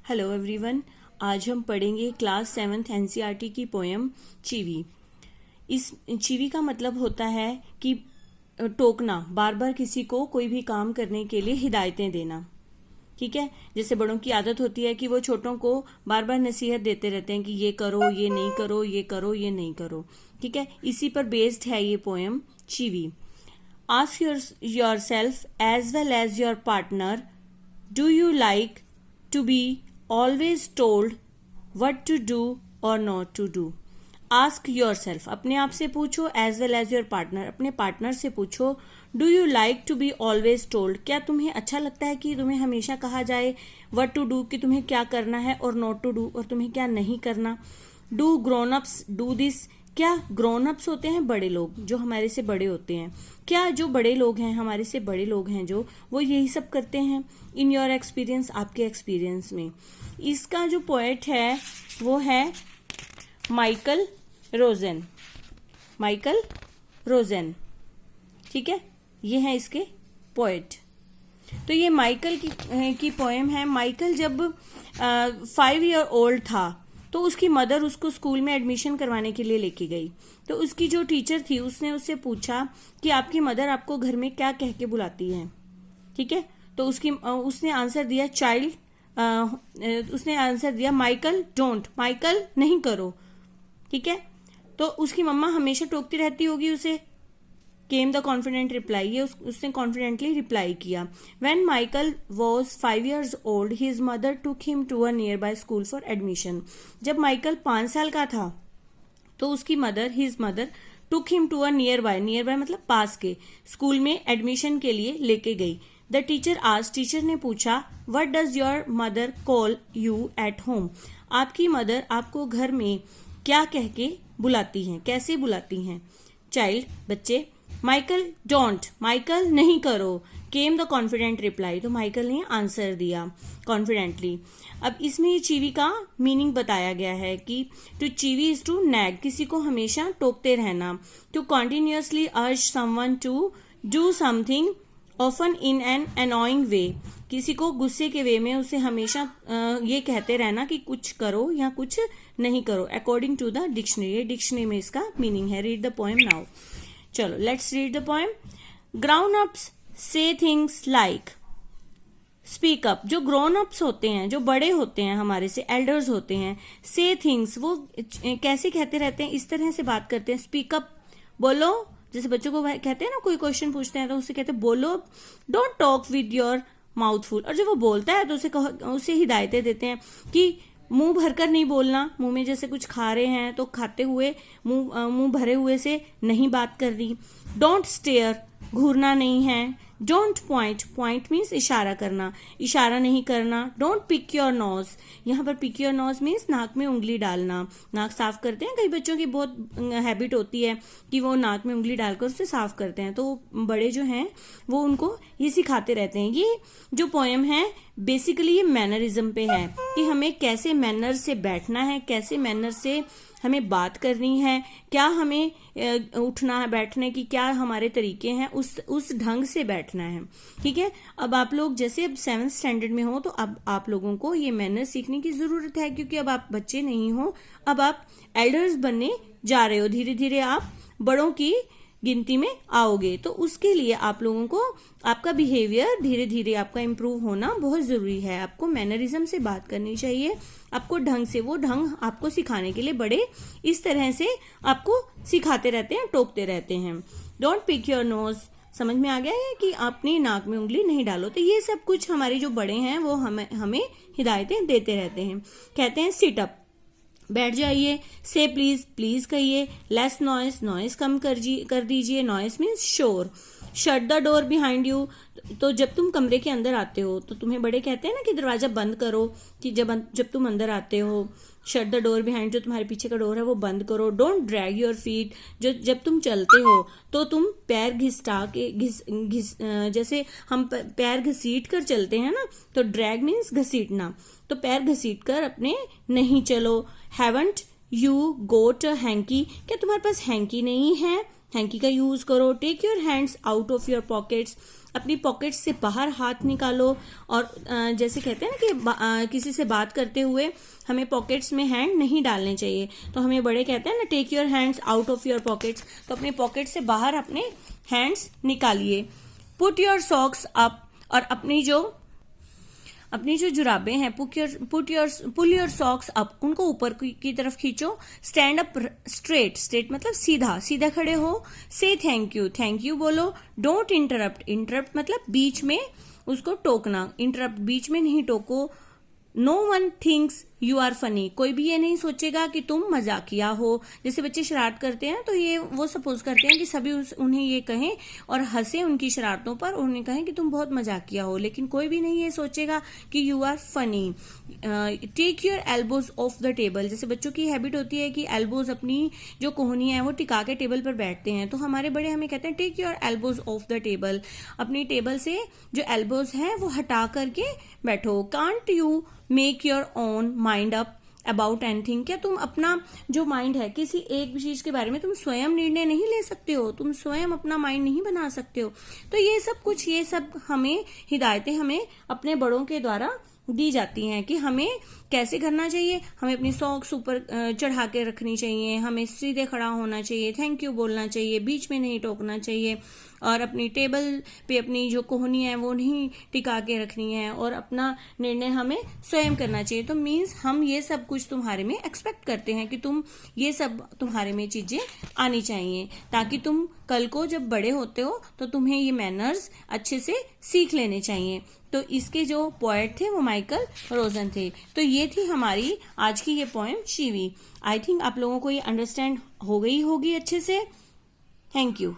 Hello everyone. आज हम पढ़ेंगे क्लास 7th एनसीईआरटी की पोएम चीवी। इस चीवी का मतलब होता है कि टोकना, बार बार किसी को कोई भी काम करने के लिए हिदायतें देना। ठीक है, जैसे बड़ों की आदत होती है कि वो छोटों को बार बार नसीहत देते रहते हैं कि ये करो, ये नहीं करो, ये करो, ये नहीं करो। ठीक है, इसी पर बेस्ड है ये poem chivvy. Ask yourself as well as your partner, do you like to be always told what to do or not to do. Ask yourself, अपने आप से पूछो, as well as your partner, अपने partner से पूछो, do you like to be always told, क्या तुम्हें अच्छा लगता है कि तुम्हें हमेशा कहा जाए what to do, कि तुम्हें क्या करना है, और not to do, और तुम्हें क्या नहीं करना. Do grown ups do this, क्या ग्रोन अप्स होते हैं बड़े लोग जो हमारे से बड़े होते हैं, क्या जो बड़े लोग हैं हमारे से बड़े लोग हैं जो वो यही सब करते हैं. इन योर एक्सपीरियंस, आपके एक्सपीरियंस में. इसका जो पोएट है वो है माइकल रोजेन. माइकल रोजेन, ठीक है, ये है इसके पोएट. तो ये माइकल की पोएम है. माइकल जब 5 ईयर ओल्ड था तो उसकी मदर उसको स्कूल में एडमिशन करवाने के लिए लेके गई. तो उसकी जो टीचर थी उसने उससे पूछा कि आपकी मदर आपको घर में क्या कह के बुलाती है. ठीक है, तो उसने आंसर दिया उसने आंसर दिया माइकल डोंट, माइकल नहीं करो. ठीक है, तो उसकी मम्मा हमेशा टोकती रहती होगी उसे. केम द कॉन्फिडेंट रिप्लाई, ये उसने कॉन्फिडेंटली रिप्लाई किया. When Michael was 5 years old, his mother took him to a nearby school for admission. जब माइकल 5 साल का था तो उसकी his mother took him to a nearby मतलब पास के स्कूल में एडमिशन के लिए लेके गई. द टीचर आज, टीचर ने पूछा, what does your mother call you at home, आपकी मदर आपको घर में क्या कह के बुलाती हैं, कैसे बुलाती हैं. चाइल्ड, बच्चे. माइकल डोंट, माइकल नहीं करो. केम द कॉन्फिडेंट रिप्लाई, तो माइकल ने आंसर दिया कॉन्फिडेंटली. अब इसमें ये चीवी का मीनिंग बताया गया है कि to chivvy is to nag, किसी को हमेशा टोकते रहना. To continuously urge someone to do something often in an annoying way, किसी को गुस्से के वे में उसे हमेशा ये कहते रहना कि कुछ करो या कुछ नहीं करो. According to the dictionary, dictionary में इसका मीनिंग है. Read the poem now. चलो, let's read the poem. Ground ups से थिंग्स लाइक, स्पीक अप. जो ग्रोन अप्स होते हैं, जो बड़े होते हैं हमारे से, एल्डर्स होते हैं, से थिंग्स, वो कैसे कहते रहते हैं, इस तरह से बात करते हैं. स्पीक अप, बोलो. जैसे बच्चों को कहते हैं ना, कोई क्वेश्चन पूछते हैं तो उसे कहते हैं बोलो. Don't talk with your mouth full, और जब वो बोलता है तो उसे हिदायतें देते हैं कि मुंह भरकर नहीं बोलना. मुंह में जैसे कुछ खा रहे हैं तो खाते हुए मुंह भरे हुए से नहीं बात करनी. डोंट स्टेयर, घूरना नहीं है. डोंट पॉइंट, पॉइंट मीन्स इशारा करना, इशारा नहीं करना. डोंट पिक योर नोज, यहाँ पर पिक योर नोज मीन्स नाक में उंगली डालना. नाक साफ करते हैं, कई बच्चों की बहुत हैबिट होती है कि वो नाक में उंगली डालकर उसे साफ करते हैं, तो बड़े जो हैं वो उनको ये सिखाते रहते हैं. ये जो पोएम है बेसिकली ये मैनरिज्म पे है कि हमें कैसे मैनर से बैठना है, कैसे मैनर से हमें बात करनी है, क्या हमें उठना है, बैठने की क्या हमारे तरीके हैं, उस ढंग से बैठना है. ठीक है, अब आप लोग जैसे अब 7th स्टैंडर्ड में हो तो अब आप लोगों को ये मैनर सीखने की जरूरत है, क्योंकि अब आप बच्चे नहीं हो, अब आप एल्डर्स बनने जा रहे हो. धीरे धीरे आप बड़ों की गिनती में आओगे, तो उसके लिए आप लोगों को आपका बिहेवियर धीरे धीरे आपका इम्प्रूव होना बहुत जरूरी है. आपको मैनरिज्म से बात करनी चाहिए, आपको ढंग से, वो ढंग आपको सिखाने के लिए बड़े इस तरह से आपको सिखाते रहते हैं, टोकते रहते हैं. डोंट पिक योर नोज, समझ में आ गया है कि अपनी नाक में उंगली नहीं डालो. तो ये सब कुछ हमारे जो बड़े हैं वो हमें हिदायतें देते रहते हैं. कहते हैं सिट अप, बैठ जाइए. से प्लीज, प्लीज कहिए. लेस नॉइस, नॉइस कम कर दीजिए. नॉइस मीन्स शोर. Shut the door behind you, तो जब तुम कमरे के अंदर आते हो तो तुम्हें बड़े कहते हैं ना कि दरवाजा बंद करो, कि जब तुम अंदर आते हो. शट द डोर बिहाइंड, जो तुम्हारे पीछे का डोर है वो बंद करो. डोंट ड्रैग योर फीट, जब तुम चलते हो तो तुम पैर घिसटा के जैसे हम पैर घसीट कर चलते हैं ना, तो ड्रैग मीन्स घसीटना, तो पैर घसीट कर अपने नहीं चलो. Haven't you got a hanky, क्या तुम्हारे पास हैंकी नहीं है. हैंकी का यूज करो। Take your hands out of your pockets, अपनी पॉकेट्स से बाहर हाथ निकालो। और जैसे कहते हैं ना कि किसी से बात करते हुए हमें पॉकेट्स में हैंड नहीं डालने चाहिए, तो हमें बड़े कहते हैं ना take your hands out of your pockets, तो अपने पॉकेट से बाहर अपने हैंड्स निकालिए। पुट योर सॉक्स अप, और अपनी जो जुराबें हैं, पुल योर सॉक्स अप, उनको ऊपर की तरफ खींचो। स्टैंड अप स्ट्रेट मतलब सीधा सीधा खड़े हो। से थैंक यू बोलो। डोंट इंटरप्ट मतलब बीच में उसको टोकना, इंटरप्ट बीच में नहीं टोको। No one thinks you are funny, कोई भी ये नहीं सोचेगा कि तुम मजाकिया हो। जैसे बच्चे शरारत करते हैं तो ये वो सपोज करते हैं कि सभी उन्हें ये कहें और हंसे उनकी शरारतों पर, उन्हें कहें कि तुम बहुत मजाकिया हो, लेकिन कोई भी नहीं ये सोचेगा कि you are funny. Take your elbows off the table, जैसे बच्चों की हैबिट होती है कि एल्बोज अपनी जो कोहनी है वो टिका के टेबल पर बैठते हैं, तो हमारे बड़े हमें कहते हैं take your elbows off the table, अपनी टेबल से जो एल्बोज हैं वो हटा करके बैठो। Can't you make your own mind up about anything, क्या तुम अपना जो माइंड है किसी एक चीज के बारे में तुम स्वयं निर्णय नहीं ले सकते हो, तुम स्वयं अपना माइंड नहीं बना सकते हो। तो ये सब हमें हिदायतें हमें अपने बड़ों के द्वारा दी जाती हैं कि हमें कैसे करना चाहिए। हमें अपनी सॉक्स ऊपर चढ़ा के रखनी चाहिए, हमें सीधे खड़ा होना चाहिए, थैंक यू बोलना चाहिए, बीच में नहीं टोकना चाहिए, और अपनी टेबल पे अपनी जो कोहनी है वो नहीं टिका के रखनी है, और अपना निर्णय हमें स्वयं करना चाहिए। तो मीन्स हम ये सब कुछ तुम्हारे में एक्सपेक्ट करते हैं कि तुम ये सब तुम्हारे में चीजें आनी चाहिए, ताकि तुम कल को जब बड़े होते हो तो तुम्हें ये मैनर्स अच्छे से सीख लेने चाहिए। तो इसके जो पोएट थे वो माइकल रोजन थे। तो ये थी हमारी आज की ये पोएम शिवी। आई थिंक आप लोगों को ये अंडरस्टैंड हो गई होगी अच्छे से। Thank you.